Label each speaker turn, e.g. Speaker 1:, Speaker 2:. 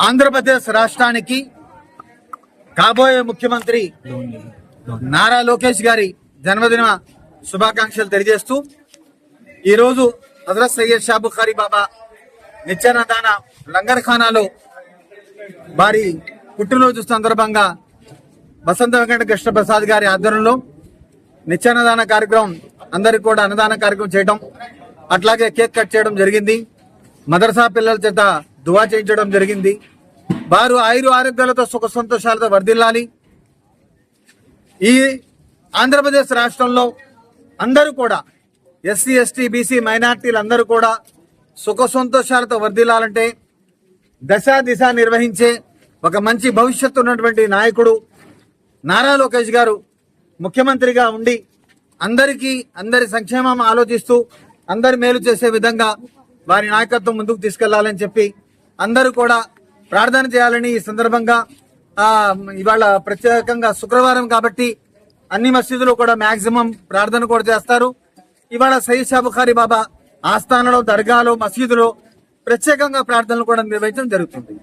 Speaker 1: ఆంధ్రప్రదేశ్ రాష్ట్రానికి కాబోయే ముఖ్యమంత్రి నారా లోకేష్ గారి జన్మదిన శుభాకాంక్షలు తెలియజేస్తూ ఈరోజు హజరత్ సయ్యద్ షా బుఖారీ బాబా నిత్యాన్నదాన లంగర్ ఖానాలో వారి పుట్టినరోజు సందర్భంగా వసంత వెంకట కృష్ణ ప్రసాద్ గారి ఆధ్వర్యంలో నిత్యాన్నదాన కార్యక్రమం అందరికి కూడా అన్నదాన కార్యక్రమం చేయడం, అట్లాగే కేక్ కట్ చేయడం జరిగింది. మదర్సా పిల్లల చేత దువా చేయించడం జరిగింది. వారు ఆరోగ్యాలతో సుఖ సంతోషాలతో వర్ధిల్లాలి. ఈ ఆంధ్రప్రదేశ్ రాష్ట్రంలో అందరూ కూడా ఎస్సీ ఎస్టీ బీసీ మైనార్టీలు అందరూ కూడా సుఖ సంతోషాలతో వర్ధిల్లాలంటే దిశ నిర్వహించే ఒక మంచి భవిష్యత్తు ఉన్నటువంటి నాయకుడు నారా లోకేష్ గారు ముఖ్యమంత్రిగా ఉండి అందరి సంక్షేమం ఆలోచిస్తూ అందరి మేలు చేసే విధంగా వారి నాయకత్వం ముందుకు తీసుకెళ్లాలని చెప్పి అందరూ కూడా ప్రార్థన చేయాలని ఈ సందర్భంగా ఇవాళ ప్రత్యేకంగా శుక్రవారం కాబట్టి అన్ని మసీదులు కూడా మాక్సిమం ప్రార్థన కూడా చేస్తారు. ఇవాళ సయ్యద్ షా బుఖారీ బాబా ఆస్థానంలో, దర్గాలో, మసీదులో ప్రత్యేకంగా ప్రార్థనలు కూడా నిర్వహించడం జరుగుతుంది.